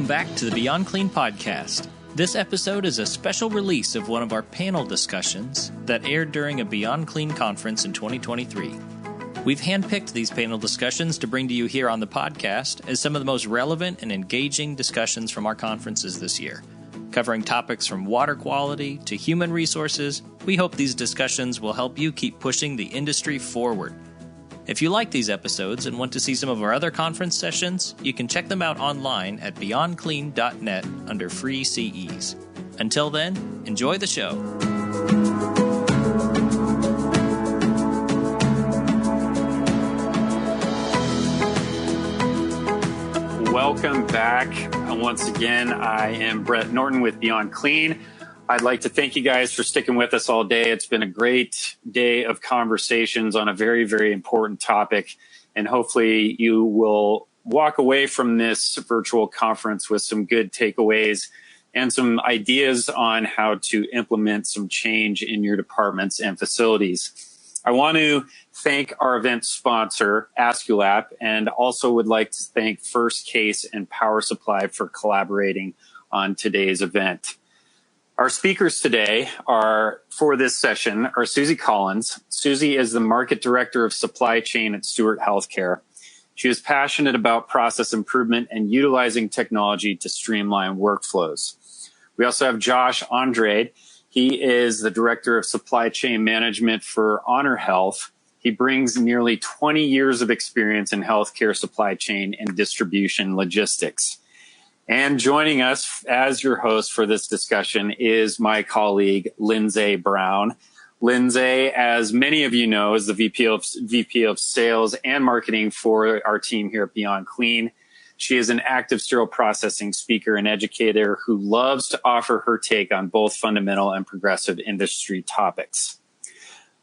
Welcome back to the Beyond Clean podcast. This episode is a special release of one of our panel discussions that aired during a Beyond Clean conference in 2023. We've handpicked these panel discussions to bring to you here on the podcast as some of the most relevant and engaging discussions from our conferences this year. Covering topics from water quality to human resources, we hope these discussions will help you keep pushing the industry forward. If you like these episodes and want to see some of our other conference sessions, you can check them out online at beyondclean.net under free CEs. Until then, enjoy the show. Welcome back. Once again, I am Brett Norton with Beyond Clean. I'd like to thank you guys for sticking with us all day. It's been a great day of conversations on a very, very important topic. And hopefully you will walk away from this virtual conference with some good takeaways and some ideas on how to implement some change in your departments and facilities. I want to thank our event sponsor, Asculap, and also would like to thank First Case and Power Supply for collaborating on today's event. Our speakers today for this session are Suzi Collins. Suzi is the Market Director of Supply Chain at Stewart Healthcare. She is passionate about process improvement and utilizing technology to streamline workflows. We also have Josh Andrade. He is the Director of Supply Chain Management for Honor Health. He brings nearly 20 years of experience in healthcare supply chain and distribution logistics. And joining us as your host for this discussion is my colleague, Lindsay Brown. Lindsay, as many of you know, is the VP of Sales and Marketing for our team here at Beyond Clean. She is an active sterile processing speaker and educator who loves to offer her take on both fundamental and progressive industry topics.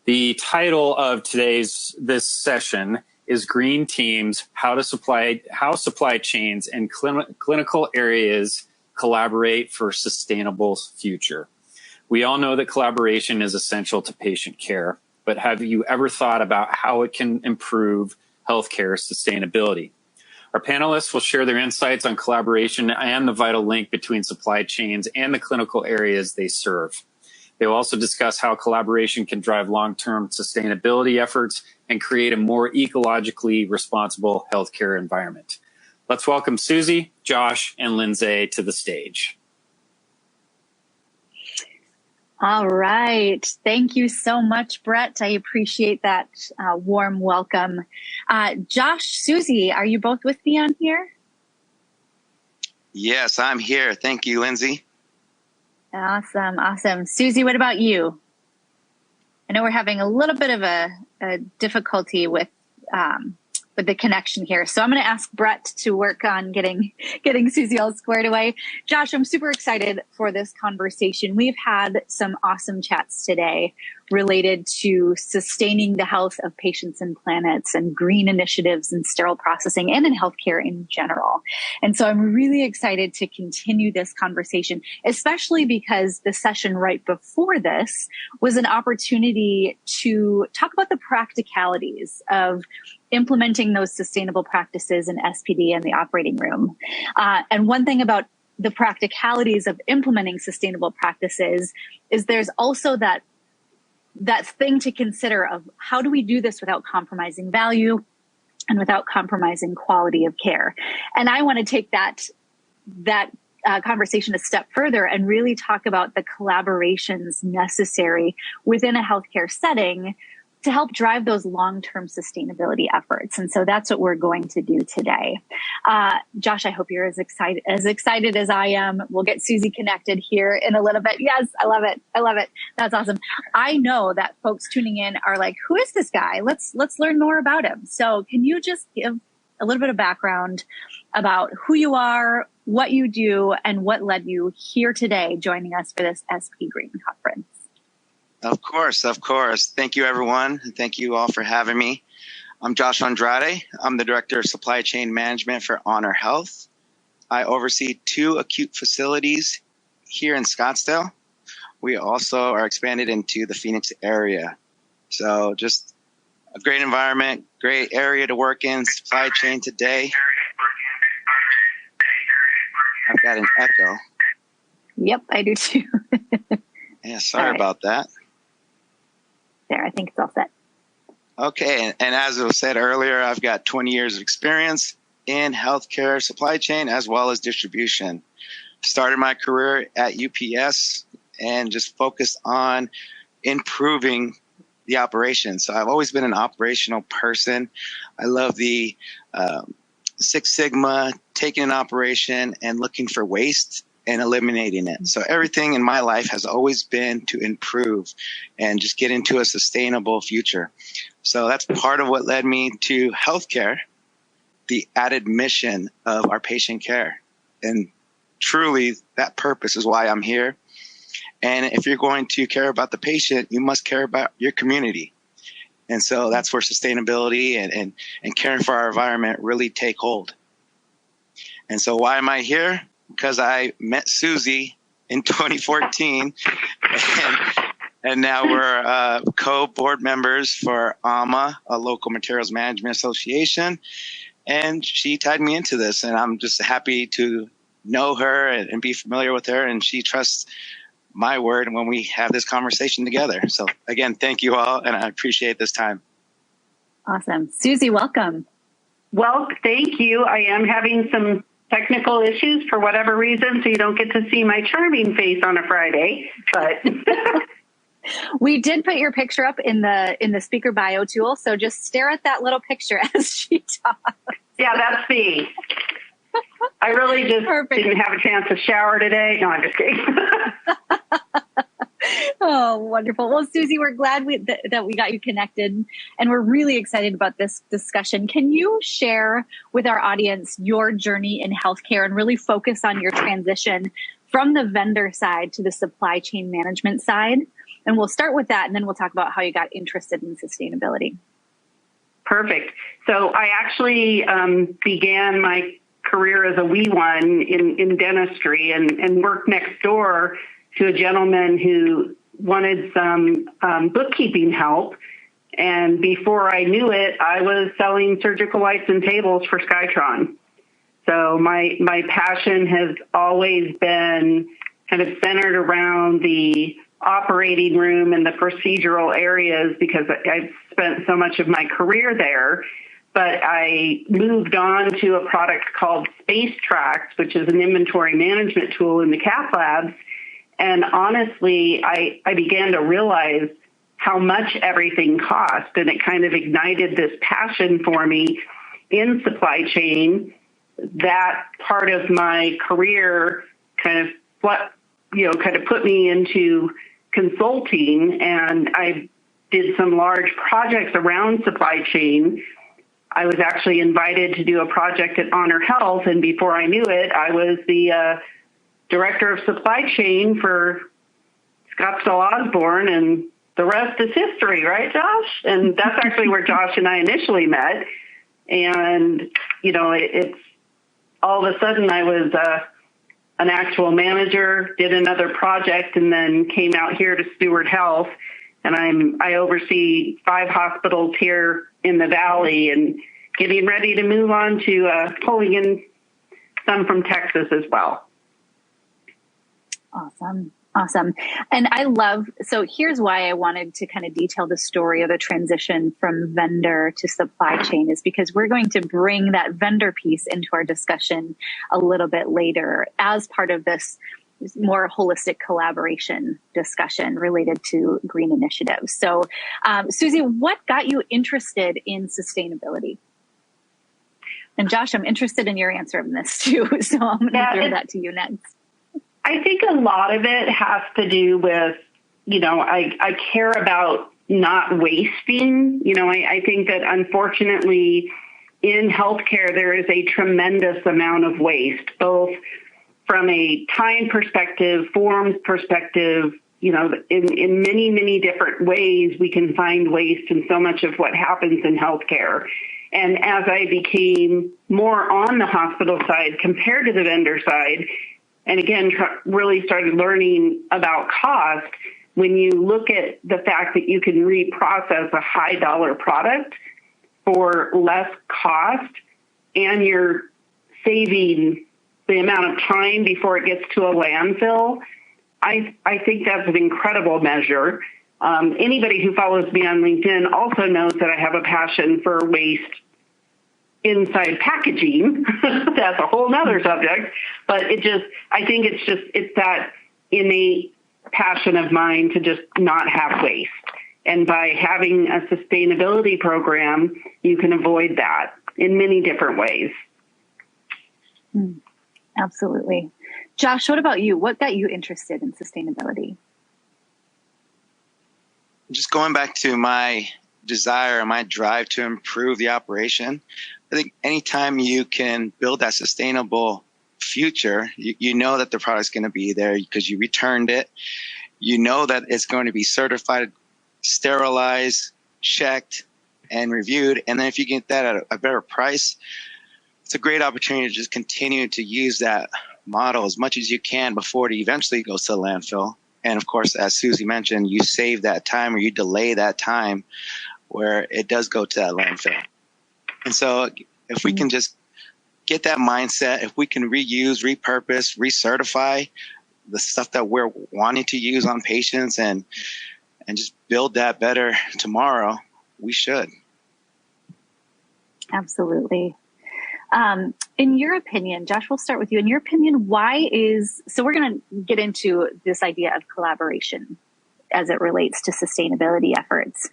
The title of this session is Green Teams, how supply chains and clinical areas collaborate for a sustainable future. We all know that collaboration is essential to patient care, but have you ever thought about how it can improve healthcare sustainability? Our panelists will share their insights on collaboration and the vital link between supply chains and the clinical areas they serve. They will also discuss how collaboration can drive long-term sustainability efforts and create a more ecologically responsible healthcare environment. Let's welcome Suzi, Josh, and Lindsay to the stage. All right. Thank you so much, Brett. I appreciate that warm welcome. Josh, Suzi, are you both with me on here? Yes, I'm here. Thank you, Lindsay. Awesome. Suzi, what about you? I know we're having a little bit of a difficulty with the connection here. So I'm going to ask Brett to work on getting Suzi all squared away. Josh, I'm super excited for this conversation. We've had some awesome chats today related to sustaining the health of patients and planets and green initiatives in sterile processing and in healthcare in general. And so I'm really excited to continue this conversation, especially because the session right before this was an opportunity to talk about the practicalities of implementing those sustainable practices in SPD and the operating room. And one thing about the practicalities of implementing sustainable practices is there's also that thing to consider of how do we do this without compromising value and without compromising quality of care. And I want to take that conversation a step further and really talk about the collaborations necessary within a healthcare setting to help drive those long-term sustainability efforts. And so that's what we're going to do today. Josh, I hope you're as excited as I am. We'll get Suzi connected here in a little bit. Yes, I love it. That's awesome. I know that folks tuning in are like, who is this guy? Let's learn more about him. So can you just give a little bit of background about who you are, what you do, and what led you here today joining us for this SP Green Conference? Of course. Thank you, everyone. And thank you all for having me. I'm Josh Andrade. I'm the Director of Supply Chain Management for Honor Health. I oversee 2 acute facilities here in Scottsdale. We also are expanded into the Phoenix area. So just a great environment, great area to work in, supply chain today. got an echo. Yep, I do too. Yeah, sorry about that. There, I think it's all set. Okay, and as it was said earlier, I've got 20 years of experience in healthcare supply chain as well as distribution. Started my career at UPS and just focused on improving the operation. So I've always been an operational person. I love the Six Sigma, taking an operation and looking for waste and eliminating it. So everything in my life has always been to improve and just get into a sustainable future. So that's part of what led me to healthcare, the added mission of our patient care. And truly, that purpose is why I'm here. And if you're going to care about the patient, you must care about your community. And so that's where sustainability and caring for our environment really take hold. And so why am I here? Because I met Suzi in 2014, and now we're co-board members for AMA, a local materials management association. And she tied me into this, and I'm just happy to know her and be familiar with her, and she trusts my word when we have this conversation together. So again, thank you all, and I appreciate this time. Awesome. Suzi, welcome. Well, thank you. I am having some technical issues for whatever reason, so you don't get to see my charming face on a Friday, but we did put your picture up in the speaker bio tool, so just stare at that little picture as she talks. Yeah, that's me. I really just didn't have a chance to shower today. No, I'm just kidding. Oh, wonderful. Well, Suzi, we're glad that we got you connected, and we're really excited about this discussion. Can you share with our audience your journey in healthcare and really focus on your transition from the vendor side to the supply chain management side? And we'll start with that, and then we'll talk about how you got interested in sustainability. Perfect. So I actually began my career as a wee one in dentistry and worked next door to a gentleman who wanted some bookkeeping help. And before I knew it, I was selling surgical lights and tables for Skytron. So my passion has always been kind of centered around the operating room and the procedural areas because I've spent so much of my career there. But I moved on to a product called Space Tracks, which is an inventory management tool in the cath labs. And honestly, I began to realize how much everything cost, and it kind of ignited this passion for me in supply chain. That part of my career kind of put me into consulting, and I did some large projects around supply chain. I was actually invited to do a project at Honor Health, and before I knew it, I was the director of supply chain for Scottsdale Osborne, and the rest is history, right, Josh? And that's actually where Josh and I initially met. And, it's all of a sudden I was an actual manager, did another project, and then came out here to Steward Health. And I oversee 5 hospitals here in the Valley and getting ready to move on to pulling in some from Texas as well. Awesome. And so here's why I wanted to kind of detail the story of the transition from vendor to supply chain is because we're going to bring that vendor piece into our discussion a little bit later as part of this more holistic collaboration discussion related to green initiatives. So, Suzi, what got you interested in sustainability? And Josh, I'm interested in your answer on this too. So I'm going to throw that to you next. I think a lot of it has to do with, I care about not wasting. I think that unfortunately in healthcare, there is a tremendous amount of waste, both from a time perspective, forms perspective, in many, many different ways we can find waste in so much of what happens in healthcare. And as I became more on the hospital side compared to the vendor side, and again, really started learning about cost, when you look at the fact that you can reprocess a high dollar product for less cost and you're saving the amount of time before it gets to a landfill, I think that's an incredible measure. Anybody who follows me on LinkedIn also knows that I have a passion for waste inside packaging. That's a whole nother subject, but I think it's that innate passion of mine to just not have waste. And by having a sustainability program, you can avoid that in many different ways. Absolutely. Josh, what about you? What got you interested in sustainability? Just going back to my desire and my drive to improve the operation, I think anytime you can build that sustainable future, you know that the product's going to be there because you returned it. You know that it's going to be certified, sterilized, checked, and reviewed. And then if you get that at a better price, it's a great opportunity to just continue to use that model as much as you can before it eventually goes to the landfill. And of course, as Suzi mentioned, you save that time or you delay that time where it does go to that landfill. And so if we can just get that mindset, if we can reuse, repurpose, recertify the stuff that we're wanting to use on patients and just build that better tomorrow, we should. Absolutely. In your opinion, Josh, we'll start with you. In your opinion, so we're going to get into this idea of collaboration as it relates to sustainability efforts.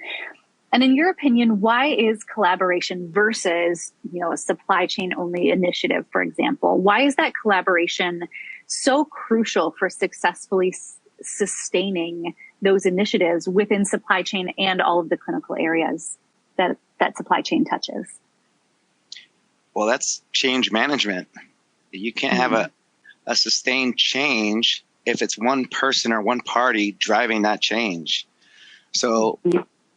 And in your opinion, why is collaboration versus, a supply chain only initiative, for example, why is that collaboration so crucial for successfully sustaining those initiatives within supply chain and all of the clinical areas that supply chain touches? Well, that's change management. You can't have a sustained change if it's one person or one party driving that change. So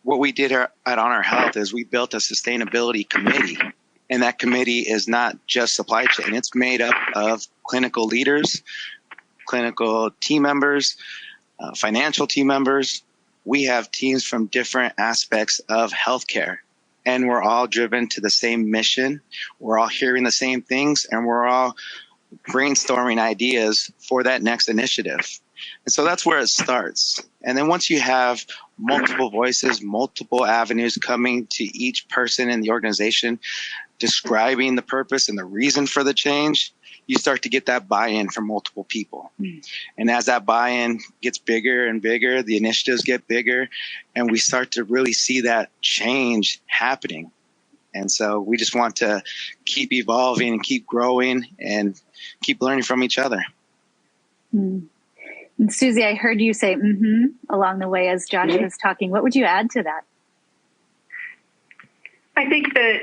what we did at Honor Health is we built a sustainability committee. And that committee is not just supply chain. It's made up of clinical leaders, clinical team members, financial team members. We have teams from different aspects of healthcare. And we're all driven to the same mission. We're all hearing the same things, and we're all brainstorming ideas for that next initiative. And so that's where it starts. And then once you have multiple voices, multiple avenues coming to each person in the organization, describing the purpose and the reason for the change, you start to get that buy-in from multiple people. And as that buy-in gets bigger and bigger, the initiatives get bigger, and we start to really see that change happening. And so we just want to keep evolving and keep growing and keep learning from each other. And Suzi, I heard you say along the way as Josh was talking. What would you add to that? I think that,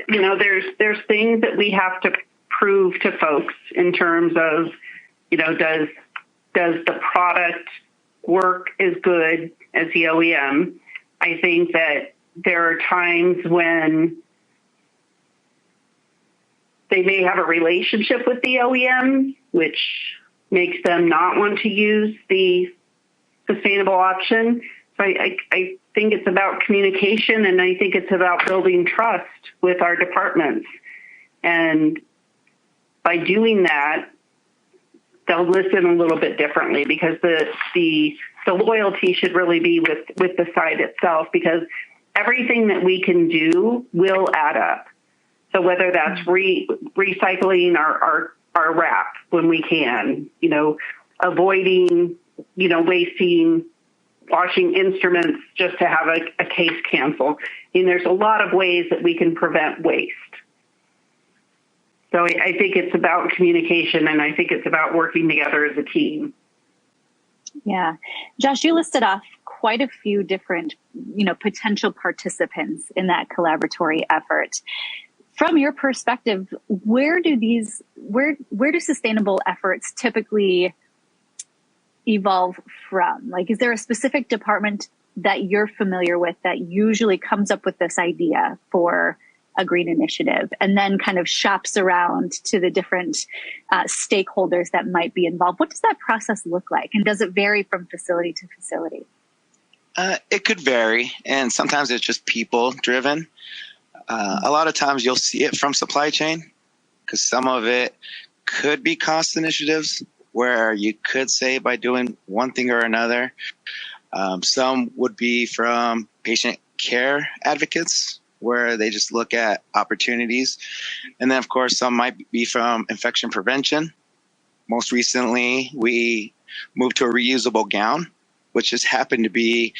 there's things that we have to prove to folks in terms of, does the product work as good as the OEM? I think that there are times when they may have a relationship with the OEM, which makes them not want to use the sustainable option. So I think it's about communication, and I think it's about building trust with our departments. And by doing that, they'll listen a little bit differently, because the loyalty should really be with the site itself, because everything that we can do will add up. So whether that's recycling our wrap when we can, avoiding, wasting, washing instruments just to have a case canceled. There's a lot of ways that we can prevent waste. So I think it's about communication, and I think it's about working together as a team. Yeah. Josh, you listed off quite a few different, potential participants in that collaboratory effort. From your perspective, where do sustainable efforts typically evolve from? Like, is there a specific department that you're familiar with that usually comes up with this idea for a green initiative and then kind of shops around to the different stakeholders that might be involved? What does that process look like? And does it vary from facility to facility? It could vary, and sometimes it's just people driven. A lot of times you'll see it from supply chain, because some of it could be cost initiatives where you could save by doing one thing or another. Some would be from patient care advocates, where they just look at opportunities. And then, of course, some might be from infection prevention. Most recently, we moved to a reusable gown, which just happened to be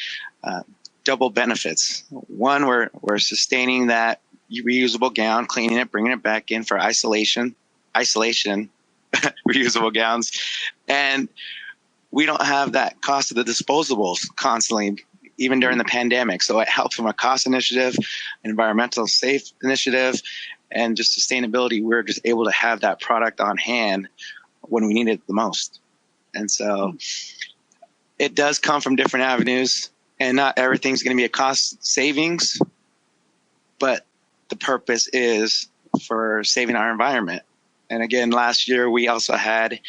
double benefits. One, we're sustaining that reusable gown, cleaning it, bringing it back in for isolation, reusable gowns. And we don't have that cost of the disposables constantly, even during the pandemic. So it helps from a cost initiative, environmental safe initiative, and just sustainability. We're just able to have that product on hand when we need it the most. And so it does come from different avenues, and not everything's going to be a cost savings, but the purpose is for saving our environment. And again, last year we also had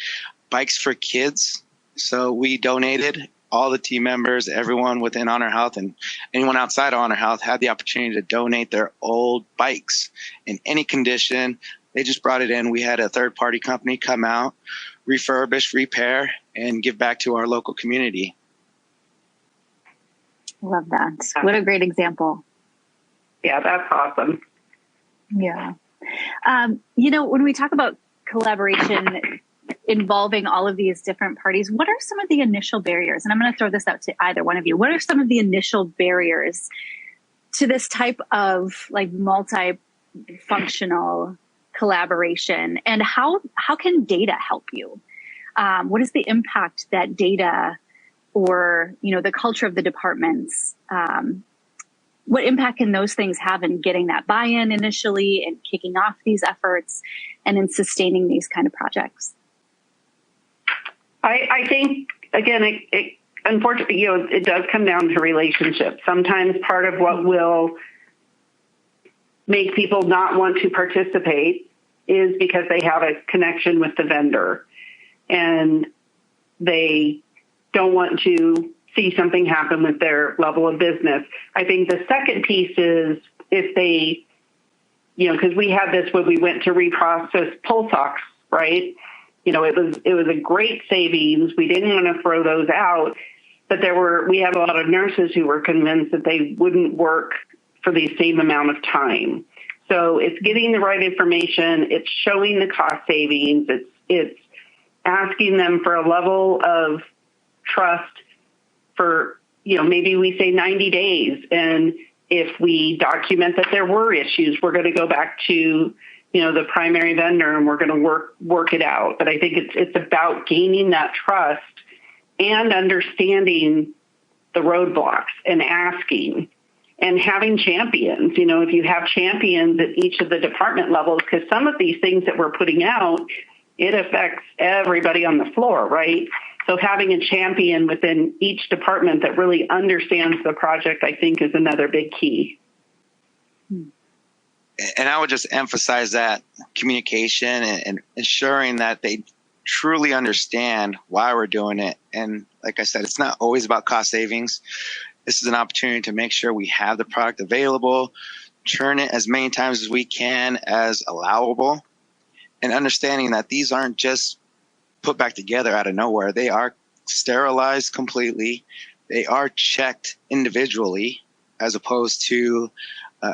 bikes for kids. So we donated. All the team members, everyone within Honor Health and anyone outside of Honor Health had the opportunity to donate their old bikes in any condition. They just brought it in. We had a third-party company come out, refurbish, repair, and give back to our local community. Love that. What a great example. Yeah, that's awesome. Yeah. When we talk about collaboration involving all of these different parties, what are some of the initial barriers? And I'm going to throw this out to either one of you. What are some of the initial barriers to this type of like multi-functional collaboration? And how can data help you? What is the impact that data or, the culture of the departments, what impact can those things have in getting that buy-in initially and kicking off these efforts and in sustaining these kind of projects? I think, again, it unfortunately, it does come down to relationships. Sometimes part of what will make people not want to participate is because they have a connection with the vendor and they don't want to see something happen with their level of business. I think the second piece is if they, because we had this when we went to reprocess pulse ox, right? It was a great savings. We didn't want to throw those out, but we had a lot of nurses who were convinced that they wouldn't work for the same amount of time. So it's getting the right information. It's showing the cost savings. It's asking them for a level of trust for, maybe we say 90 days. And if we document that there were issues, we're going to go back to the primary vendor and we're going to work it out. But I think it's about gaining that trust and understanding the roadblocks and asking and having champions. If you have champions at each of the department levels, because some of these things that we're putting out, it affects everybody on the floor, right? So having a champion within each department that really understands the project, I think, is another big key. And I would just emphasize that communication and ensuring that they truly understand why we're doing it. And like I said, it's not always about cost savings. This is an opportunity to make sure we have the product available, churn it as many times as we can as allowable, and understanding that these aren't just put back together out of nowhere. They are sterilized completely. They are checked individually as opposed to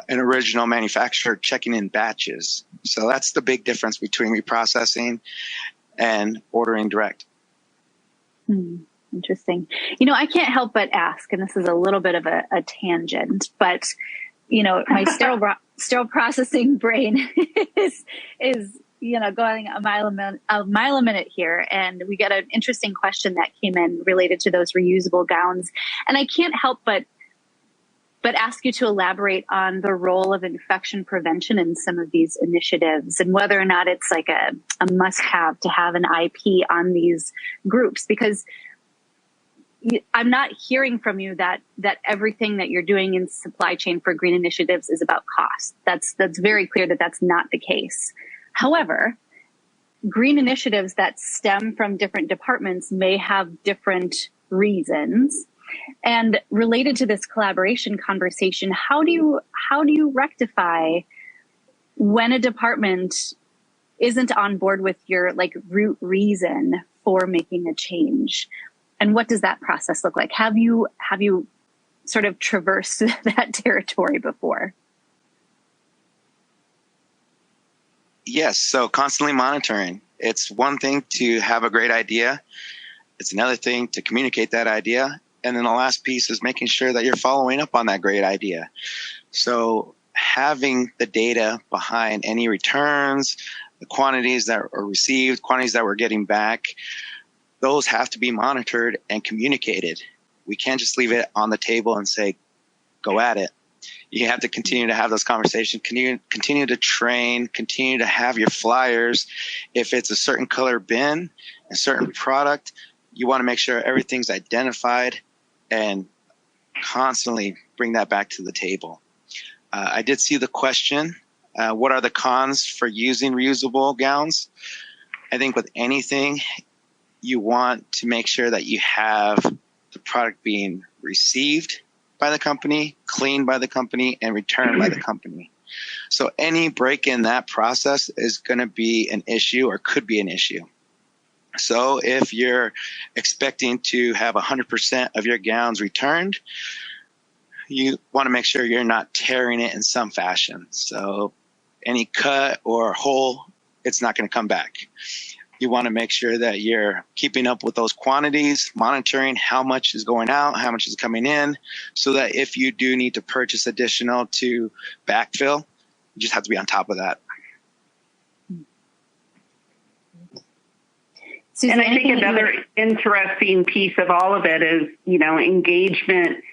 an original manufacturer checking in batches. So that's the big difference between reprocessing and ordering direct. Interesting. I can't help but ask, and this is a little bit of a tangent, but, my sterile processing brain is going a mile a minute here. And we got an interesting question that came in related to those reusable gowns. And I can't help but ask you to elaborate on the role of infection prevention in some of these initiatives and whether or not it's like a must-have to have an IP on these groups, because I'm not hearing from you that everything that you're doing in supply chain for green initiatives is about cost. That's very clear that that's not the case. However, green initiatives that stem from different departments may have different reasons. And related to this collaboration conversation, how do you rectify when a department isn't on board with your like root reason for making a change? And what does that process look like? Have you sort of traversed that territory before? Yes. So constantly monitoring. It's one thing to have a great idea. It's another thing to communicate that idea. And then the last piece is making sure that you're following up on that great idea. So having the data behind any returns, the quantities that are received, quantities that we're getting back, those have to be monitored and communicated. We can't just leave it on the table and say, go at it. You have to continue to have those conversations, continue to train, continue to have your flyers. If it's a certain color bin, a certain product, you want to make sure everything's identified and constantly bring that back to the table. I did see the question, what are the cons for using reusable gowns? I think with anything, you want to make sure that you have the product being received by the company, cleaned by the company, and returned by the company. So any break in that process is going to be an issue or could be an issue. So if you're expecting to have 100% of your gowns returned, you want to make sure you're not tearing it in some fashion. So any cut or hole, it's not going to come back. You want to make sure that you're keeping up with those quantities, monitoring how much is going out, how much is coming in, so that if you do need to purchase additional to backfill, you just have to be on top of that. Suzi, and I think another interesting piece of all of it is, engagement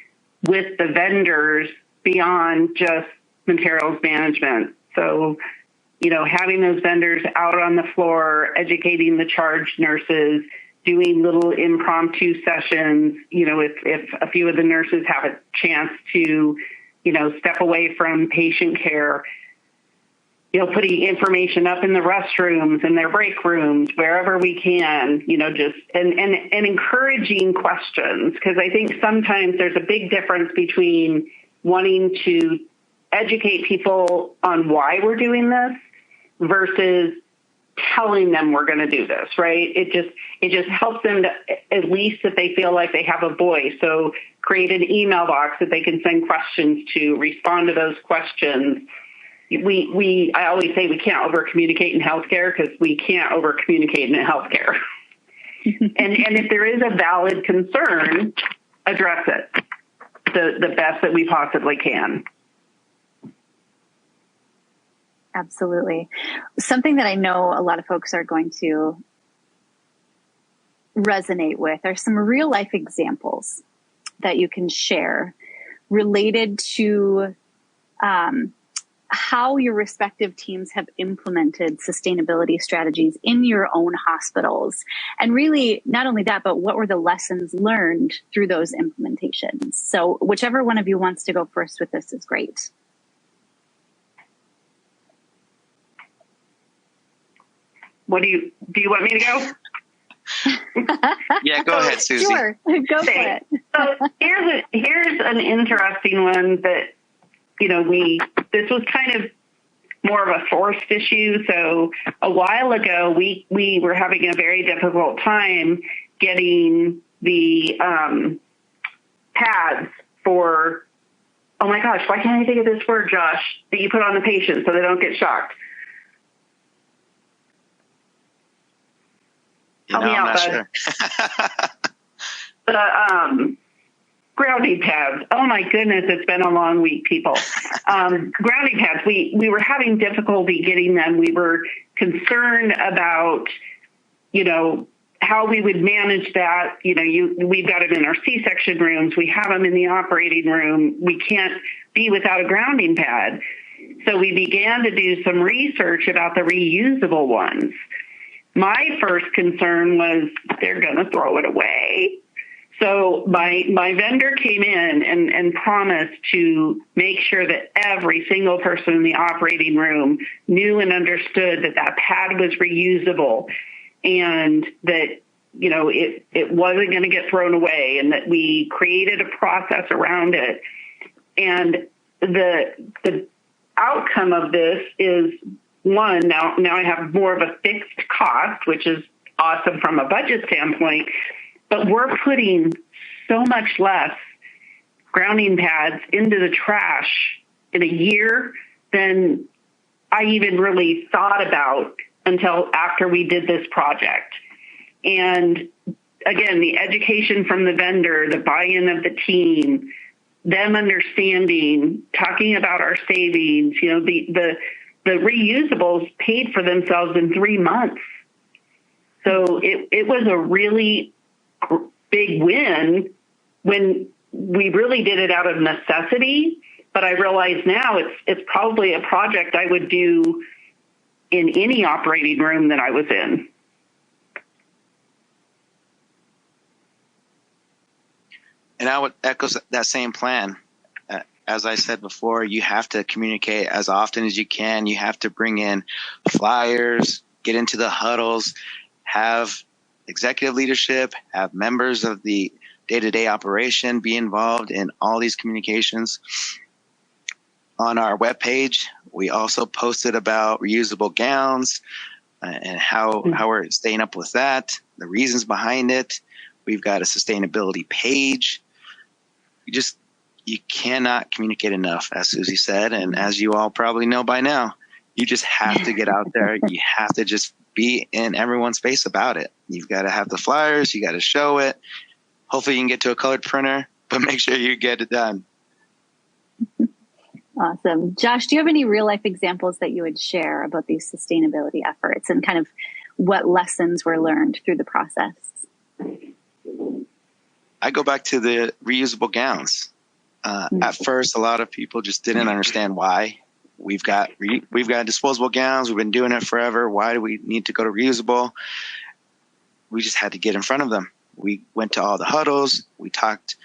with the vendors beyond just materials management. So, having those vendors out on the floor, educating the charge nurses, doing little impromptu sessions, if a few of the nurses have a chance to, step away from patient care, putting information up in the restrooms and their break rooms, wherever we can, just, and encouraging questions. Because I think sometimes there's a big difference between wanting to educate people on why we're doing this versus telling them we're going to do this, right? It just helps them to, at least that they feel like they have a voice. So create an email box that they can send questions to, respond to those questions. I always say we can't over communicate in healthcare because we can't over communicate in healthcare. and if there is a valid concern, address it the best that we possibly can. Absolutely. Something that I know a lot of folks are going to resonate with are some real life examples that you can share related to how your respective teams have implemented sustainability strategies in your own hospitals. And really, not only that, but what were the lessons learned through those implementations? So whichever one of you wants to go first with this is great. Do you want me to go? Yeah, go ahead, Suzi. Sure, go for it. So here's an interesting one that, this was kind of more of a forced issue. So a while ago, we were having a very difficult time getting the pads for, oh my gosh, why can't I think of this word, Josh, that you put on the patient so they don't get shocked? Help me out, bud. Sure. The grounding pads. Oh my goodness, it's been a long week, people. Grounding pads. We were having difficulty getting them. We were concerned about, how we would manage that. We've got them in our C-section rooms. We have them in the operating room. We can't be without a grounding pad. So we began to do some research about the reusable ones. My first concern was they're going to throw it away. So my vendor came in and promised to make sure that every single person in the operating room knew and understood that pad was reusable and that, it wasn't going to get thrown away, and that we created a process around it. And the outcome of this is one, now I have more of a fixed cost, which is awesome from a budget standpoint, but we're putting so much less grounding pads into the trash in a year than I even really thought about until after we did this project. And again, the education from the vendor, the buy-in of the team, them understanding, talking about our savings, the reusables paid for themselves in 3 months. So it was a really big win when we really did it out of necessity. But I realize now it's probably a project I would do in any operating room that I was in. And I would echo that same plan. As I said before, you have to communicate as often as you can. You have to bring in flyers, get into the huddles, have executive leadership, have members of the day-to-day operation be involved in all these communications. On our webpage, we also posted about reusable gowns and how we're staying up with that, the reasons behind it. We've got a sustainability page. You cannot communicate enough, as Suzi said, and as you all probably know by now, you just have to get out there. You have to just be in everyone's face about it. You've got to have the flyers. You got to show it. Hopefully you can get to a colored printer, but make sure you get it done. Awesome. Josh, do you have any real life examples that you would share about these sustainability efforts and kind of what lessons were learned through the process? I go back to the reusable gowns. At first, a lot of people just didn't understand why. We've got disposable gowns. We've been doing it forever. Why do we need to go to reusable? We just had to get in front of them. We went to all the huddles. We talked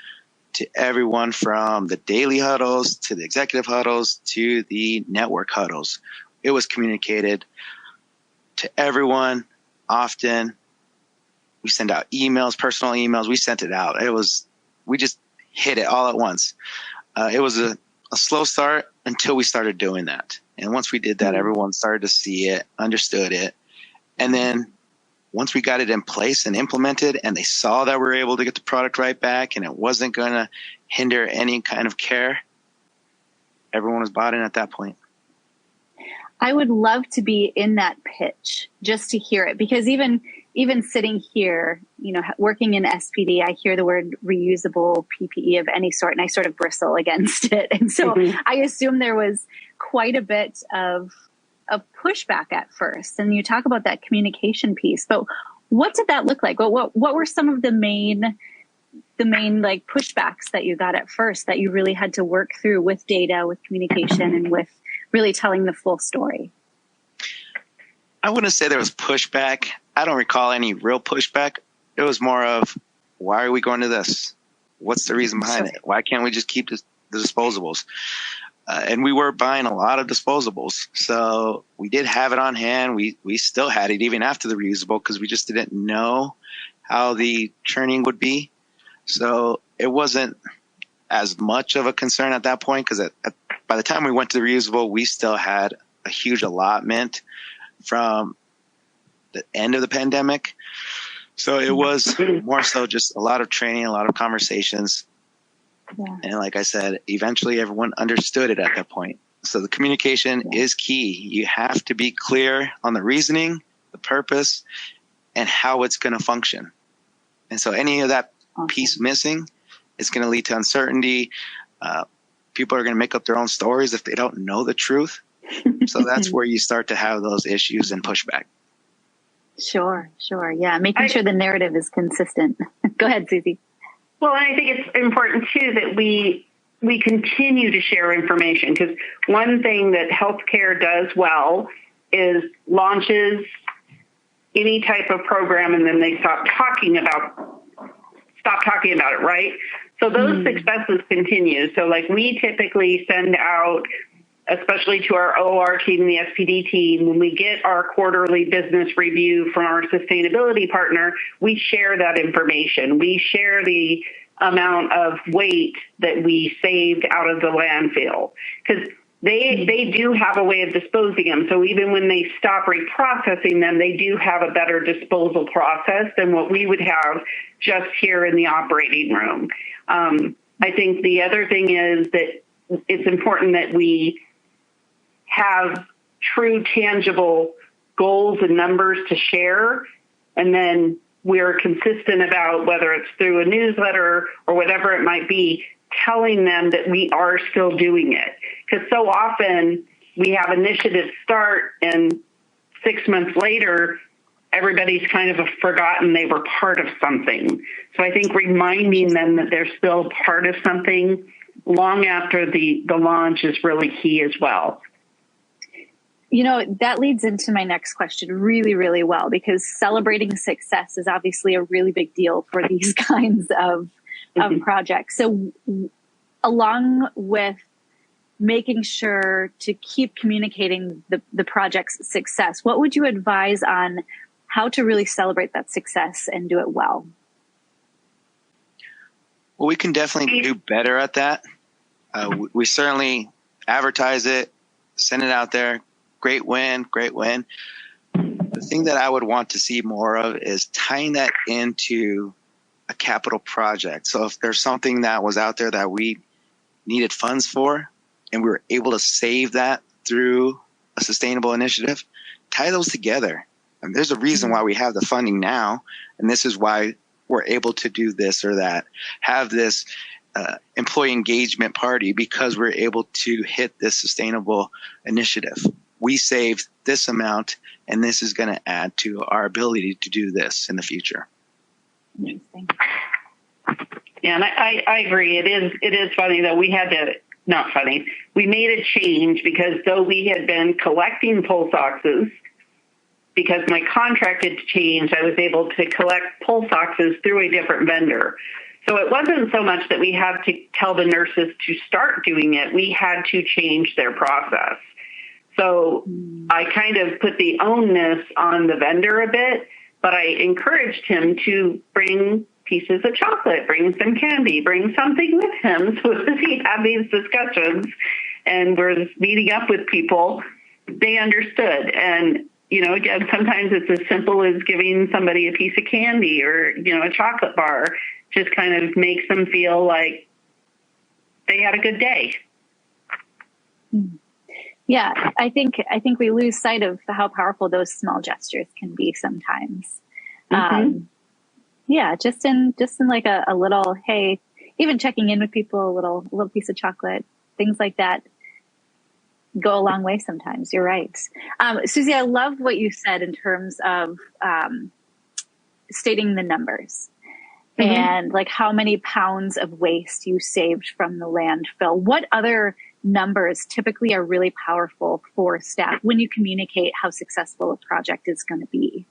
to everyone from the daily huddles to the executive huddles to the network huddles. It was communicated to everyone often. We send out emails, personal emails. We sent it out. We just hit it all at once. It was a slow start until we started doing that. And once we did that, everyone started to see it, understood it. And then once we got it in place and implemented and they saw that we were able to get the product right back and it wasn't going to hinder any kind of care, everyone was bought in at that point. I would love to be in that pitch just to hear it, because even sitting here, working in SPD, I hear the word reusable PPE of any sort and I sort of bristle against it. And so I assume there was quite a bit of pushback at first. And you talk about that communication piece, but what did that look like? What were some of the main like pushbacks that you got at first that you really had to work through with data, with communication, and with really telling the full story? I wouldn't say there was pushback. I don't recall any real pushback. It was more of, why are we going to this? What's the reason behind it? Why can't we just keep the disposables? And we were buying a lot of disposables. So we did have it on hand. We still had it even after the reusable because we just didn't know how the churning would be. So it wasn't as much of a concern at that point because by the time we went to the reusable, we still had a huge allotment from the end of the pandemic. So it was more so just a lot of training, a lot of conversations. Yeah. And like I said, eventually everyone understood it at that point. So the communication is key. You have to be clear on the reasoning, the purpose, and how it's going to function. And so any of that piece missing is going to lead to uncertainty. People are going to make up their own stories if they don't know the truth. So that's where you start to have those issues and pushback. Sure. Yeah. Making sure the narrative is consistent. Go ahead, Suzi. Well, and I think it's important too that we continue to share information, because one thing that healthcare does well is launches any type of program and then they stop talking about it, right? So those successes continue. So like we typically send out, especially to our OR team and the SPD team, when we get our quarterly business review from our sustainability partner, we share that information. We share the amount of weight that we saved out of the landfill. Because they do have a way of disposing them. So even when they stop reprocessing them, they do have a better disposal process than what we would have just here in the operating room. I think the other thing is that it's important that we have true, tangible goals and numbers to share, and then we're consistent about whether it's through a newsletter or whatever it might be, telling them that we are still doing it. Because so often we have initiatives start and 6 months later, everybody's kind of forgotten they were part of something. So I think reminding them that they're still part of something long after the launch is really key as well. You know, that leads into my next question really, really well, because celebrating success is obviously a really big deal for these kinds of projects. So along with making sure to keep communicating the project's success, what would you advise on how to really celebrate that success and do it well? Well, we can definitely do better at that. We certainly advertise it, send it out there. Great win, great win. The thing that I would want to see more of is tying that into a capital project. So if there's something that was out there that we needed funds for and we were able to save that through a sustainable initiative, tie those together. And there's a reason why we have the funding now, and this is why we're able to do this or that, have this employee engagement party, because we're able to hit this sustainable initiative. We saved this amount, and this is going to add to our ability to do this in the future. Interesting. Yeah, and I agree. It is funny that we had to, not funny, we made a change because though we had been collecting pulse oxes, because my contract had changed, I was able to collect pulse oxes through a different vendor. So it wasn't so much that we had to tell the nurses to start doing it. We had to change their process. So I kind of put the onus on the vendor a bit, but I encouraged him to bring pieces of chocolate, bring some candy, bring something with him. So as he had these discussions and was meeting up with people, they understood. And, you know, again, sometimes it's as simple as giving somebody a piece of candy or, you know, a chocolate bar, just kind of makes them feel like they had a good day. Yeah, I think we lose sight of how powerful those small gestures can be sometimes. Yeah, just in like a little, hey, even checking in with people, a little piece of chocolate, things like that go a long way sometimes. You're right. Suzi, I love what you said in terms of stating the numbers and like how many pounds of waste you saved from the landfill. What other numbers typically are really powerful for staff when you communicate how successful a project is going to be?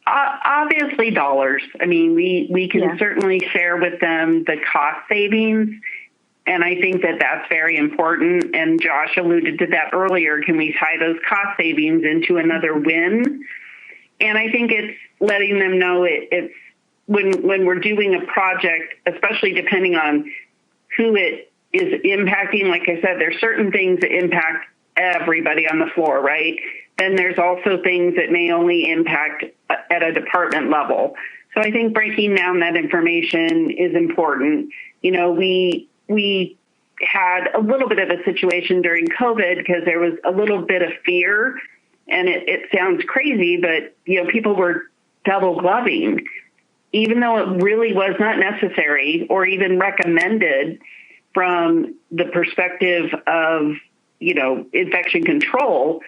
Obviously dollars. I mean, we can certainly share with them the cost savings, and I think that that's very important. And Josh alluded to that earlier. Can we tie those cost savings into another win? And I think it's letting them know it's when we're doing a project, especially depending on who it is impacting. Like I said, there's certain things that impact everybody on the floor, right? Then there's also things that may only impact at a department level. So I think breaking down that information is important. You know, we had a little bit of a situation during COVID because there was a little bit of fear, and it sounds crazy, but, you know, people were double gloving, even though it really was not necessary or even recommended from the perspective of, you know, infection control.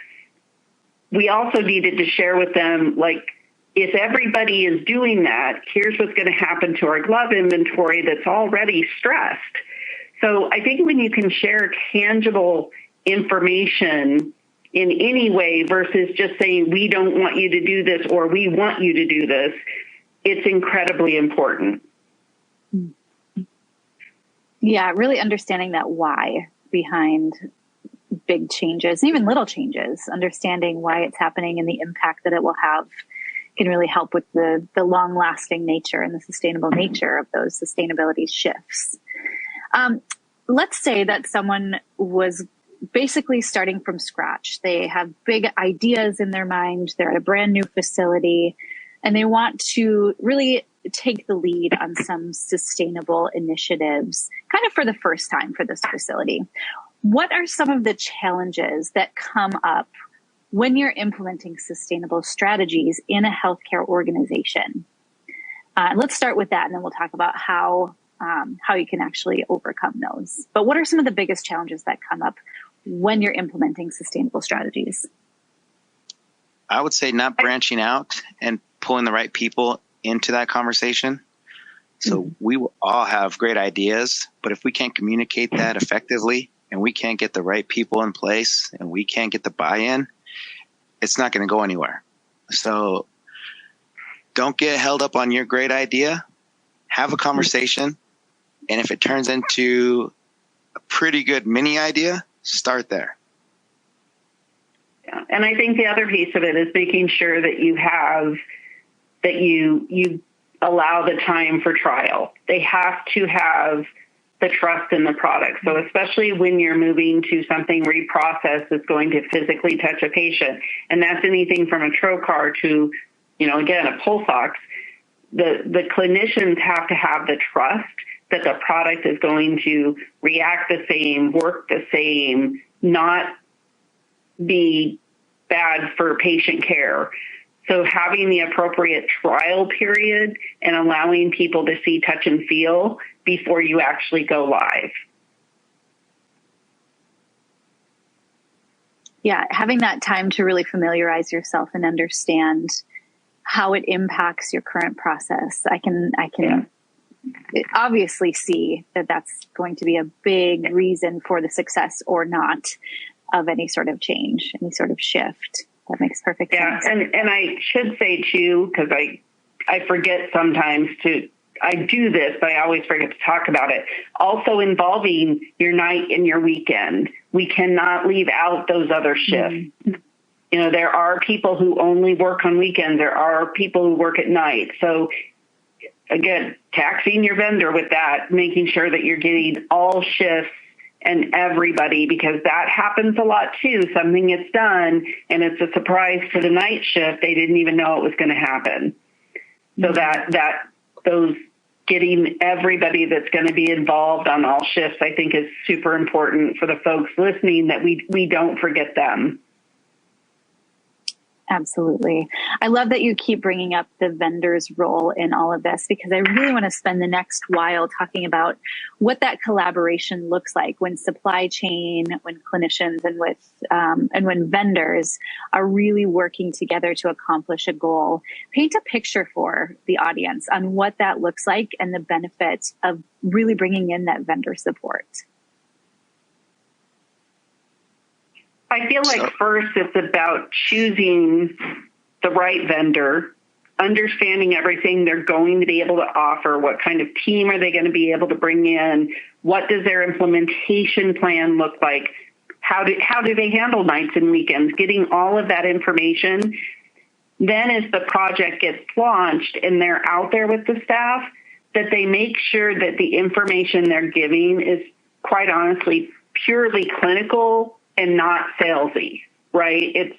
We also needed to share with them, like, if everybody is doing that, here's what's going to happen to our glove inventory that's already stressed. So I think when you can share tangible information in any way versus just saying, we don't want you to do this or we want you to do this, it's incredibly important. Yeah, really understanding that why behind big changes, even little changes, understanding why it's happening and the impact that it will have can really help with the long-lasting nature and the sustainable nature of those sustainability shifts. let's say that someone was basically starting from scratch. They have big ideas in their mind. They're at a brand new facility and they want to really take the lead on some sustainable initiatives kind of for the first time for this facility. What are some of the challenges that come up when you're implementing sustainable strategies in a healthcare organization? Let's start with that, and then we'll talk about how you can actually overcome those. But what are some of the biggest challenges that come up when you're implementing sustainable strategies? I would say not branching out and pulling the right people into that conversation. So we will all have great ideas, but if we can't communicate that effectively and we can't get the right people in place and we can't get the buy-in, it's not going to go anywhere. So don't get held up on your great idea. Have a conversation. And if it turns into a pretty good mini idea, start there. Yeah. And I think the other piece of it is making sure that you allow the time for trial. They have to have the trust in the product. So especially when you're moving to something reprocessed that's going to physically touch a patient, and that's anything from a trocar to, again, a pulse ox, the clinicians have to have the trust that the product is going to react the same, work the same, not be bad for patient care. So having the appropriate trial period and allowing people to see, touch, and feel before you actually go live. Yeah, having that time to really familiarize yourself and understand how it impacts your current process. I can obviously see that that's going to be a big reason for the success or not of any sort of change, any sort of shift. That makes perfect sense. Yeah, and I should say too, because I forget sometimes I do this, but I always forget to talk about it. Also involving your night and your weekend. We cannot leave out those other shifts. There are people who only work on weekends. There are people who work at night. So again, taxing your vendor with that, making sure that you're getting all shifts and everybody, because that happens a lot too. Something gets done and it's a surprise to the night shift. They didn't even know it was going to happen. So that those getting everybody that's going to be involved on all shifts, I think is super important for the folks listening, that we don't forget them. Absolutely. I love that you keep bringing up the vendor's role in all of this, because I really want to spend the next while talking about what that collaboration looks like when supply chain, when clinicians, and when vendors are really working together to accomplish a goal. Paint a picture for the audience on what that looks like and the benefit of really bringing in that vendor support. I feel like first it's about choosing the right vendor, understanding everything they're going to be able to offer, what kind of team are they going to be able to bring in, what does their implementation plan look like, how do they handle nights and weekends, getting all of that information. Then as the project gets launched and they're out there with the staff, that they make sure that the information they're giving is, quite honestly, purely clinical and not salesy, right?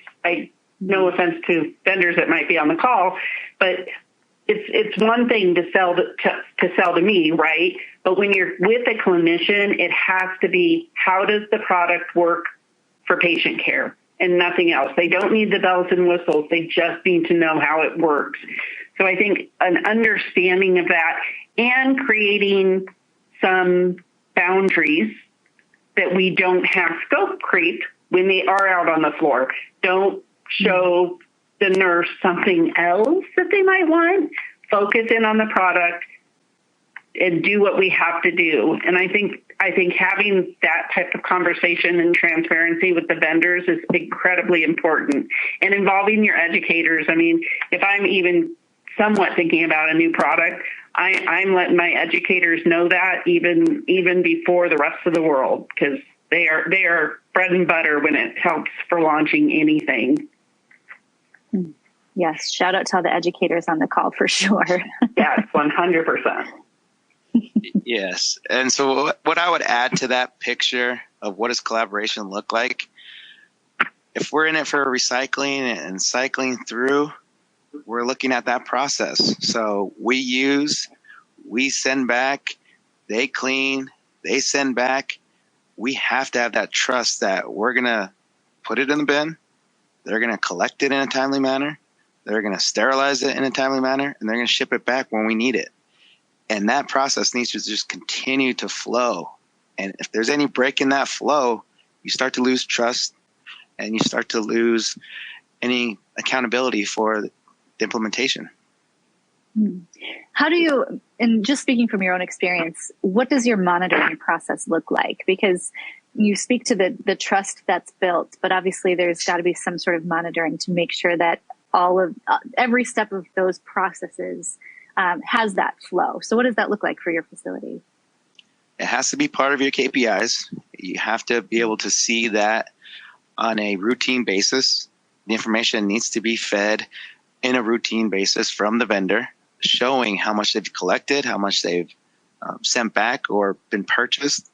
No offense to vendors that might be on the call, but it's one thing to sell to me, right? But when you're with a clinician, it has to be, how does the product work for patient care and nothing else? They don't need the bells and whistles. They just need to know how it works. So I think an understanding of that and creating some boundaries that we don't have scope creep when they are out on the floor. Don't show the nurse something else that they might want. Focus in on the product and do what we have to do. And I think having that type of conversation and transparency with the vendors is incredibly important. And involving your educators. I mean, if I'm even somewhat thinking about a new product, I'm letting my educators know that even before the rest of the world, because they are bread and butter when it helps for launching anything. Yes, shout out to all the educators on the call for sure. Yes, 100%. Yes. And so what I would add to that picture of what does collaboration look like, if we're in it for recycling and cycling through, we're looking at that process. So we send back, they clean, they send back. We have to have that trust that we're going to put it in the bin. They're going to collect it in a timely manner. They're going to sterilize it in a timely manner, and they're going to ship it back when we need it. And that process needs to just continue to flow. And if there's any break in that flow, you start to lose trust and you start to lose any accountability for the implementation. How do you, and just speaking from your own experience, what does your monitoring process look like? Because you speak to the trust that's built, but obviously there's got to be some sort of monitoring to make sure that every step of those processes has that flow. So what does that look like for your facility? It has to be part of your KPIs. You have to be able to see that on a routine basis. The information needs to be fed in a routine basis from the vendor, showing how much they've collected, how much they've sent back or been purchased.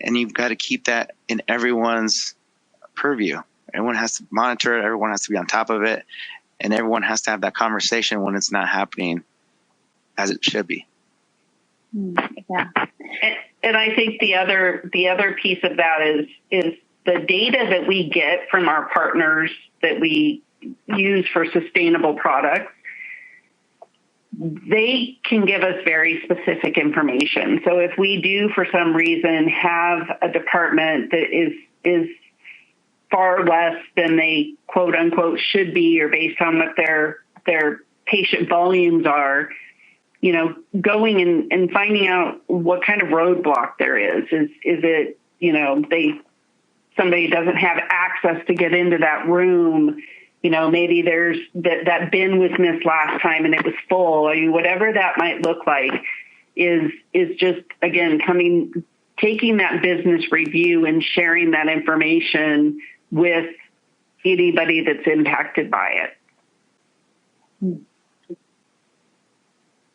And you've got to keep that in everyone's purview. Everyone has to monitor it. Everyone has to be on top of it. And everyone has to have that conversation when it's not happening as it should be. Yeah. And I think the other piece of that is the data that we get from our partners that we use for sustainable products. They can give us very specific information. So if we do, for some reason, have a department that is far less than they quote unquote should be, or based on what their patient volumes are, going and finding out what kind of roadblock there is. Is it, somebody doesn't have access to get into that room? Maybe there's that bin was missed last time and it was full. I mean, whatever that might look like is just, again, taking that business review and sharing that information with anybody that's impacted by it.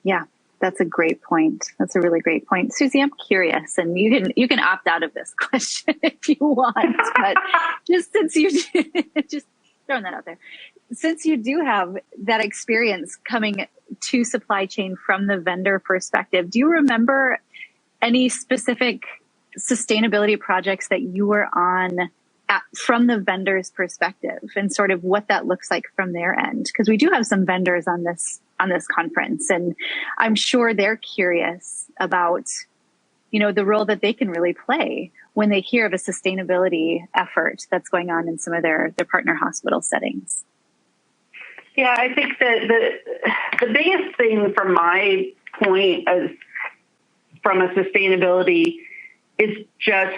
Yeah, that's a great point. That's a really great point. Suzi, I'm curious, and you can opt out of this question if you want, but just since you just throwing that out there, since you do have that experience coming to supply chain from the vendor perspective, do you remember any specific sustainability projects that you were on from the vendor's perspective, and sort of what that looks like from their end? Because we do have some vendors on this conference, and I'm sure they're curious about, the role that they can really play when they hear of a sustainability effort that's going on in some of their partner hospital settings. Yeah, I think that the biggest thing from my point from a sustainability is just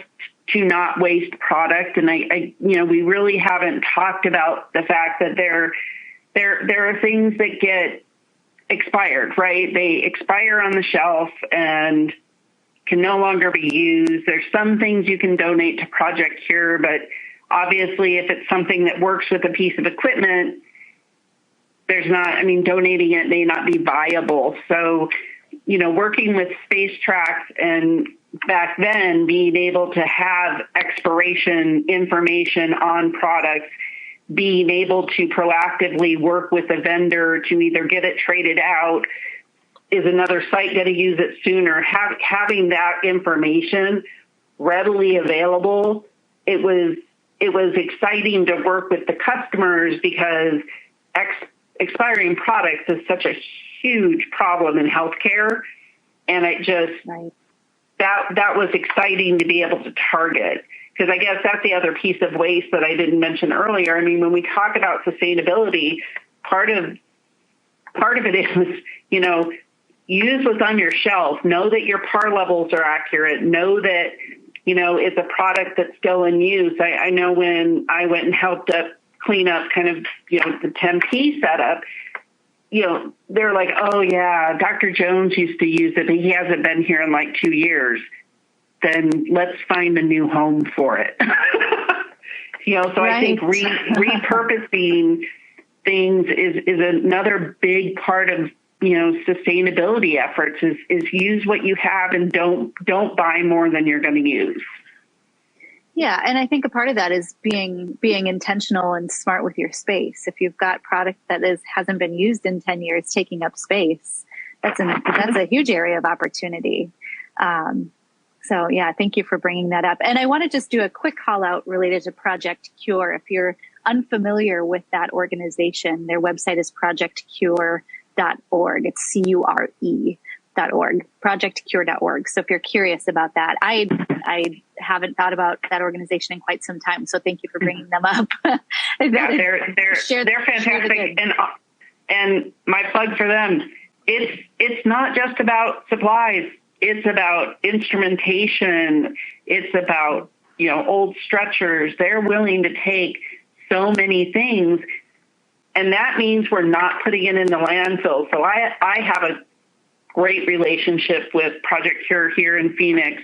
to not waste product. And we really haven't talked about the fact that there are things that get expired, right? They expire on the shelf and can no longer be used. There's some things you can donate to Project Cure, but obviously if it's something that works with a piece of equipment, donating it may not be viable. So, working with Space Tracks and back then being able to have expiration information on products, being able to proactively work with a vendor to either get it traded out, is another site going to use it sooner? Having that information readily available, it was exciting to work with the customers because expiring products is such a huge problem in healthcare, and it just that was exciting to be able to target. Because I guess that's the other piece of waste that I didn't mention earlier. I mean, when we talk about sustainability, part of it is, use what's on your shelf. Know that your par levels are accurate. Know that, it's a product that's still in use. I know when I went and helped clean up kind of, the Tempe setup, they're like, oh yeah, Dr. Jones used to use it, but he hasn't been here in like 2 years. Then let's find a new home for it. So right. I think repurposing things is another big part of sustainability efforts is use what you have and don't buy more than you're going to use. Yeah, and I think a part of that is being intentional and smart with your space. If you've got product that hasn't been used in 10 years, taking up space, that's a huge area of opportunity. So yeah, thank you for bringing that up. And I want to just do a quick call out related to Project Cure. If you're unfamiliar with that organization, their website is projectcure.org. It's CURE.org, projectcure.org. So if you're curious about that, I haven't thought about that organization in quite some time. So thank you for bringing them up. They're fantastic. And my plug for them, it's not just about supplies. It's about instrumentation. It's about, old stretchers. They're willing to take so many things. And that means we're not putting it in the landfill. So I have a great relationship with Project Cure here in Phoenix,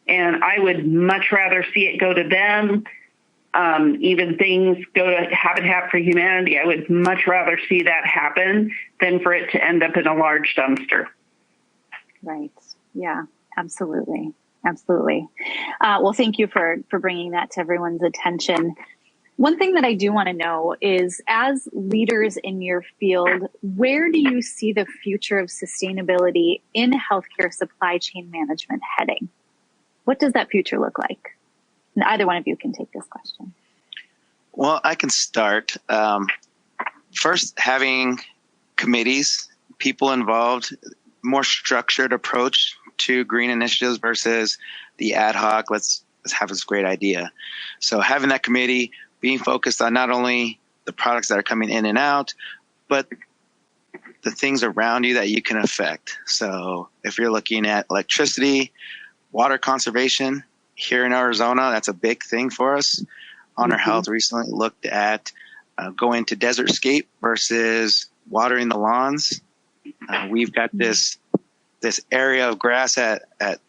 and I would much rather see it go to them. Even things go to Habitat for Humanity. I would much rather see that happen than for it to end up in a large dumpster. Right. Yeah, absolutely. Absolutely. Well, thank you for bringing that to everyone's attention. One thing that I do want to know is, as leaders in your field, where do you see the future of sustainability in healthcare supply chain management heading? What does that future look like? And either one of you can take this question. Well, I can start. First, having committees, people involved, more structured approach to green initiatives versus the ad hoc, let's have this great idea. So having that committee, being focused on not only the products that are coming in and out, but the things around you that you can affect. So if you're looking at electricity, water conservation, here in Arizona, that's a big thing for us. Honor Health recently looked at going to desertscape versus watering the lawns. We've got this area of grass at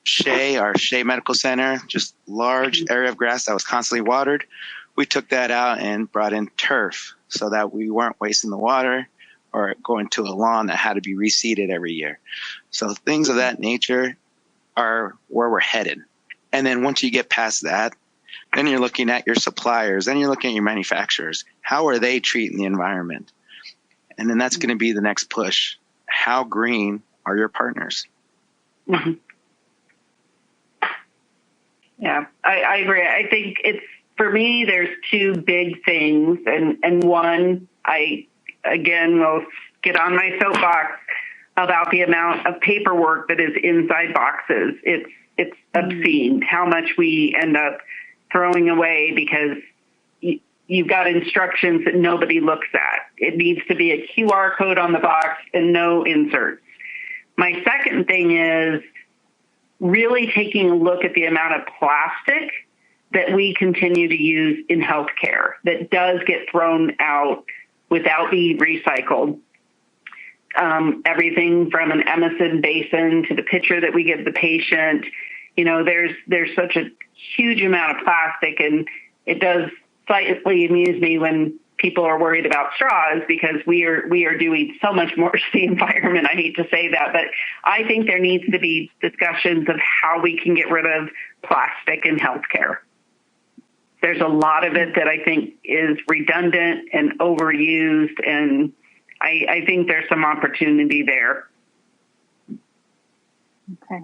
Shea, our Shea Medical Center, just large area of grass that was constantly watered. We took that out and brought in turf so that we weren't wasting the water or going to a lawn that had to be reseeded every year. So things of that nature are where we're headed. And then once you get past that, then you're looking at your suppliers, then you're looking at your manufacturers. How are they treating the environment? And then that's going to be the next push. How green are your partners? Mm-hmm. Yeah, I agree. I think for me, there's two big things. And one, I, again, will get on my soapbox about the amount of paperwork that is inside boxes. It's obscene how much we end up throwing away because you've got instructions that nobody looks at. It needs to be a QR code on the box and no inserts. My second thing is really taking a look at the amount of plastic that we continue to use in healthcare that does get thrown out without being recycled. Everything from an Emerson basin to the pitcher that we give the patient. There's such a huge amount of plastic, and it does slightly amuse me when people are worried about straws because we are doing so much more to the environment. I hate to say that, but I think there needs to be discussions of how we can get rid of plastic in healthcare. There's a lot of it that I think is redundant and overused, and I think there's some opportunity there. Okay.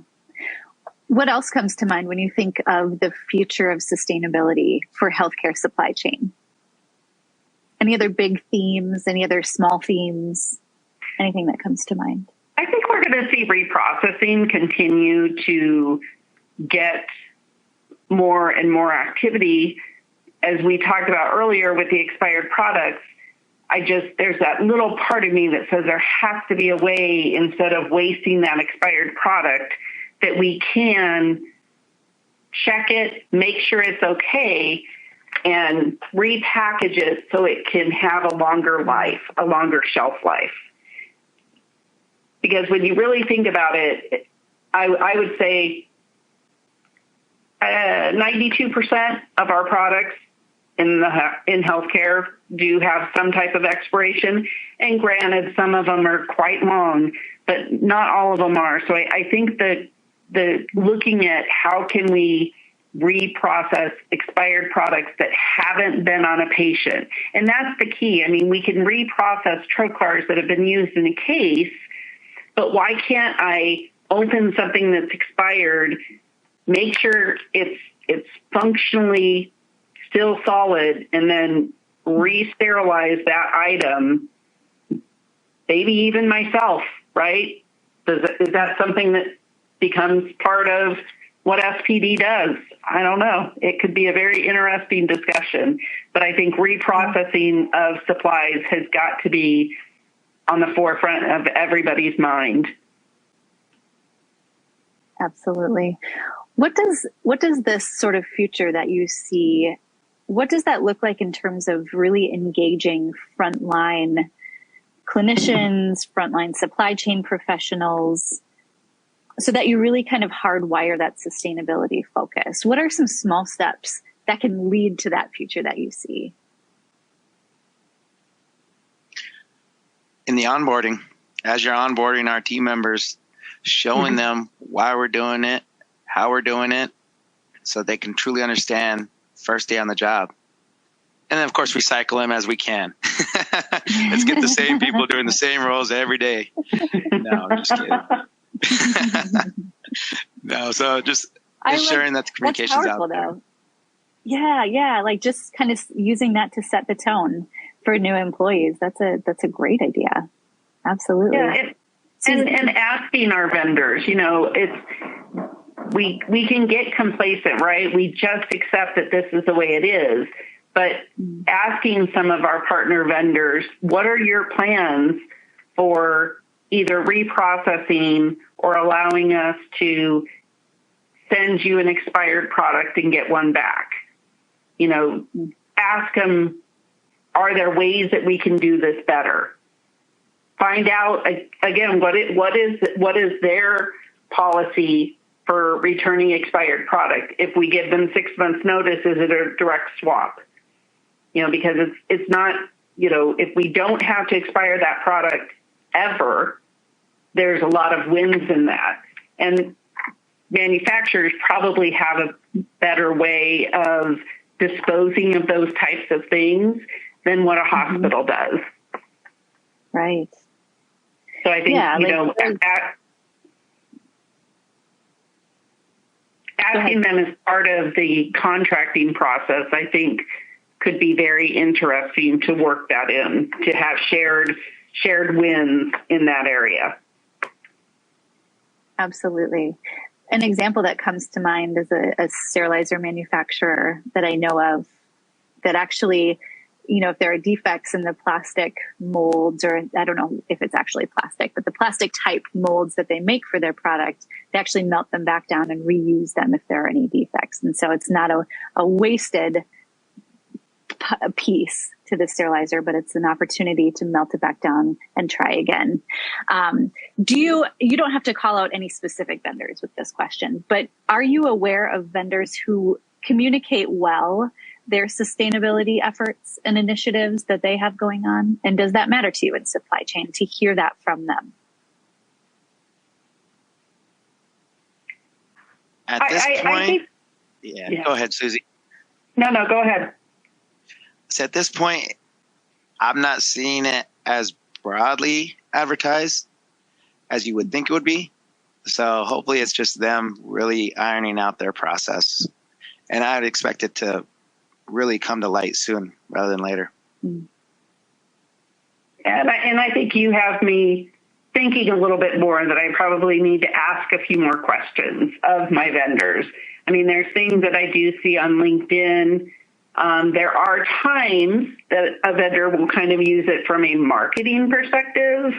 What else comes to mind when you think of the future of sustainability for healthcare supply chain? Any other big themes, any other small themes, anything that comes to mind? I think we're going to see reprocessing continue to get more and more activity. As we talked about earlier with the expired products, there's that little part of me that says there has to be a way, instead of wasting that expired product, that we can check it, make sure it's okay, and repackage it so it can have a longer life, a longer shelf life. Because when you really think about it, I would say 92% of our products in healthcare do have some type of expiration. And granted, some of them are quite long, but not all of them are. So I think that the looking at how can we reprocess expired products that haven't been on a patient. And that's the key. I mean, we can reprocess trocars that have been used in a case, but why can't I open something that's expired, make sure it's functionally still solid, and then re-sterilize that item, maybe even myself, right? Is that something that becomes part of what SPD does? I don't know. It could be a very interesting discussion, but I think reprocessing of supplies has got to be on the forefront of everybody's mind. Absolutely. What does this sort of future that you see, what does that look like in terms of really engaging frontline clinicians, frontline supply chain professionals, so that you really kind of hardwire that sustainability focus? What are some small steps that can lead to that future that you see? In the onboarding, as you're onboarding our team members, showing them why we're doing it, how we're doing it, so they can truly understand first day on the job. And then, of course, recycle them as we can. Let's get the same people doing the same roles every day. No, I'm just kidding. No, so just ensuring that the communication's out there. Though. Yeah, like just kind of using that to set the tone for new employees. That's a great idea. Absolutely. Yeah, and asking our vendors, we can get complacent, right? We just accept that this is the way it is. But asking some of our partner vendors, what are your plans for either reprocessing or allowing us to send you an expired product and get one back? Ask them, are there ways that we can do this better? Find out, again, what is their policy for returning expired product? If we give them 6 months notice, is it a direct swap? Because it's not, if we don't have to expire that product ever, there's a lot of wins in that. And manufacturers probably have a better way of disposing of those types of things than what a hospital does. Right. So I think, asking them as part of the contracting process, I think, could be very interesting to work that in, to have shared wins in that area. Absolutely. An example that comes to mind is a sterilizer manufacturer that I know of that actually, if there are defects in the plastic molds, or I don't know if it's actually plastic, but the plastic type molds that they make for their product, they actually melt them back down and reuse them if there are any defects. And so it's not a wasted piece to the sterilizer, but it's an opportunity to melt it back down and try again. You don't have to call out any specific vendors with this question, but are you aware of vendors who communicate well their sustainability efforts and initiatives that they have going on? And does that matter to you in supply chain to hear that from them? At this point, go ahead, Suzi. No, go ahead. So at this point, I'm not seeing it as broadly advertised as you would think it would be. So hopefully it's just them really ironing out their process. And I would expect it to really come to light soon rather than later. And I think you have me thinking a little bit more that I probably need to ask a few more questions of my vendors. I mean, there's things that I do see on LinkedIn. There are times that a vendor will kind of use it from a marketing perspective,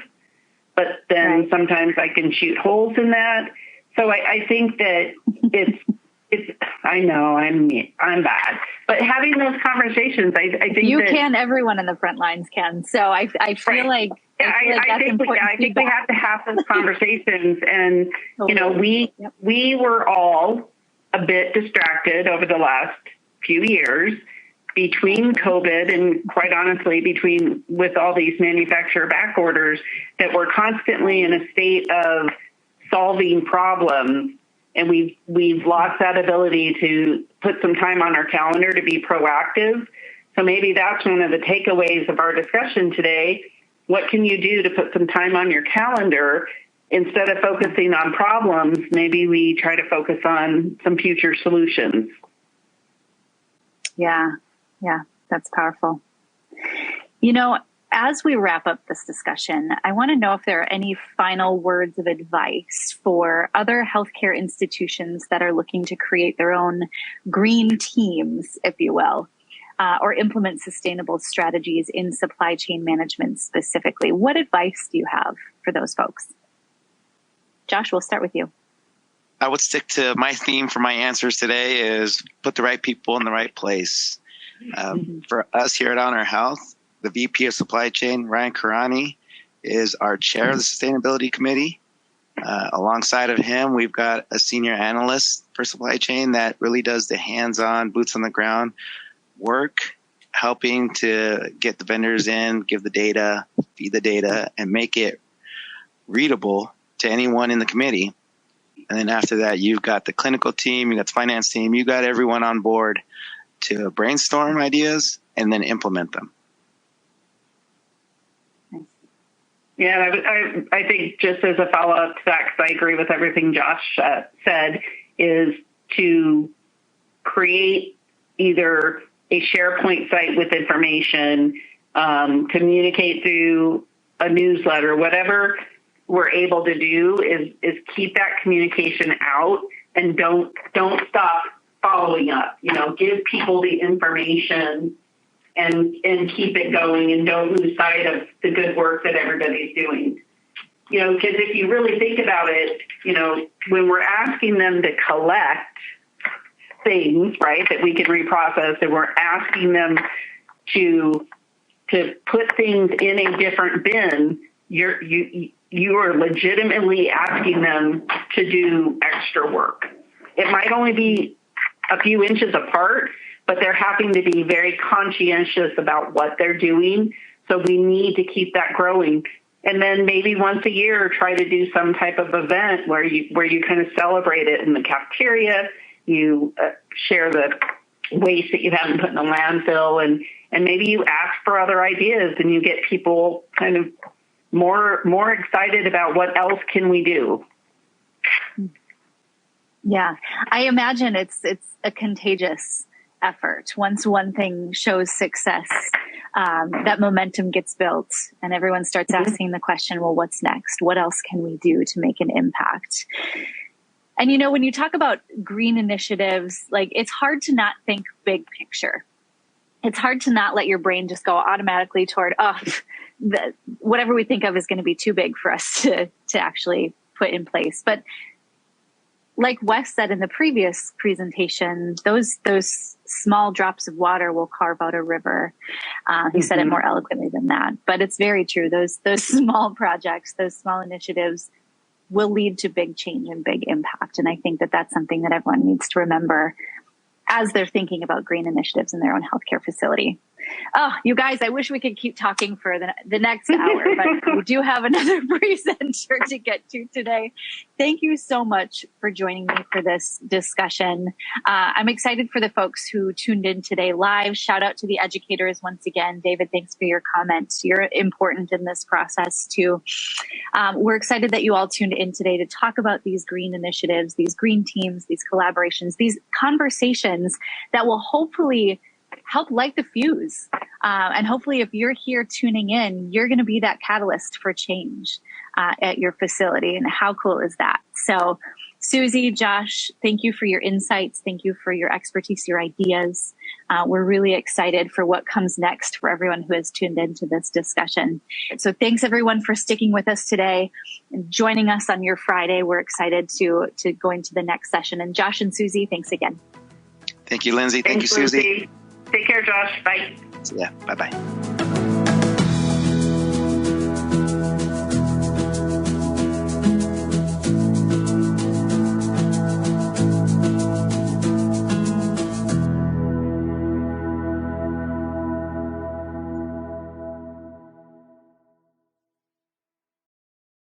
but then sometimes I can shoot holes in that. So I think that it's, I know I'm bad, but having those conversations, I think you can, everyone in the front lines can. So I feel like, I think we have to have those conversations, and we were all a bit distracted over the last few years between COVID and quite honestly, with all these manufacturer back orders, that we're constantly in a state of solving problems. And we've lost that ability to put some time on our calendar to be proactive. So maybe that's one of the takeaways of our discussion today. What can you do to put some time on your calendar? Instead of focusing on problems, maybe we try to focus on some future solutions. Yeah, that's powerful. As we wrap up this discussion, I want to know if there are any final words of advice for other healthcare institutions that are looking to create their own green teams, if you will, or implement sustainable strategies in supply chain management specifically. What advice do you have for those folks? Josh, we'll start with you. I would stick to my theme for my answers today is put the right people in the right place. For us here at Honor Health, the VP of Supply Chain, Ryan Karani, is our chair of the Sustainability Committee. Alongside of him, we've got a senior analyst for supply chain that really does the hands-on, boots-on-the-ground work, helping to get the vendors in, give the data, feed the data, and make it readable to anyone in the committee. And then after that, you've got the clinical team, you've got the finance team, you've got everyone on board to brainstorm ideas and then implement them. Yeah, I think just as a follow-up to that, because I agree with everything Josh said, is to create either a SharePoint site with information, communicate through a newsletter, whatever we're able to do is keep that communication out and don't stop following up. Give people the information and keep it going and don't lose sight of the good work that everybody's doing. Because if you really think about it, when we're asking them to collect things, right, that we can reprocess, and we're asking them to put things in a different bin, you are legitimately asking them to do extra work. It might only be a few inches apart, but they're having to be very conscientious about what they're doing. So we need to keep that growing. And then maybe once a year, try to do some type of event where you kind of celebrate it in the cafeteria. You share the waste that you haven't put in the landfill, and maybe you ask for other ideas, and you get people kind of more excited about what else can we do. Yeah, I imagine it's a contagious effort. Once one thing shows success, that momentum gets built and everyone starts asking the question, well, what's next? What else can we do to make an impact? And when you talk about green initiatives, it's hard to not think big picture. It's hard to not let your brain just go automatically toward, whatever we think of is going to be too big for us to actually put in place. But like Wes said in the previous presentation, those small drops of water will carve out a river. He said it more eloquently than that, but it's very true. Those small projects, those small initiatives will lead to big change and big impact. And I think that that's something that everyone needs to remember as they're thinking about green initiatives in their own healthcare facility. Oh, you guys, I wish we could keep talking for the next hour, but we do have another presenter to get to today. Thank you so much for joining me for this discussion. I'm excited for the folks who tuned in today live. Shout out to the educators once again. David, thanks for your comments. You're important in this process too. We're excited that you all tuned in today to talk about these green initiatives, these green teams, these collaborations, these conversations that will hopefully help light the fuse. And hopefully if you're here tuning in, you're going to be that catalyst for change at your facility. And how cool is that? So Suzi, Josh, thank you for your insights. Thank you for your expertise, your ideas. We're really excited for what comes next for everyone who has tuned into this discussion. So thanks everyone for sticking with us today and joining us on your Friday. We're excited to go into the next session. And Josh and Suzi, thanks again. Thank you, Lindsay. Thank you, Suzi. Take care, Josh. Bye. Yeah, bye-bye.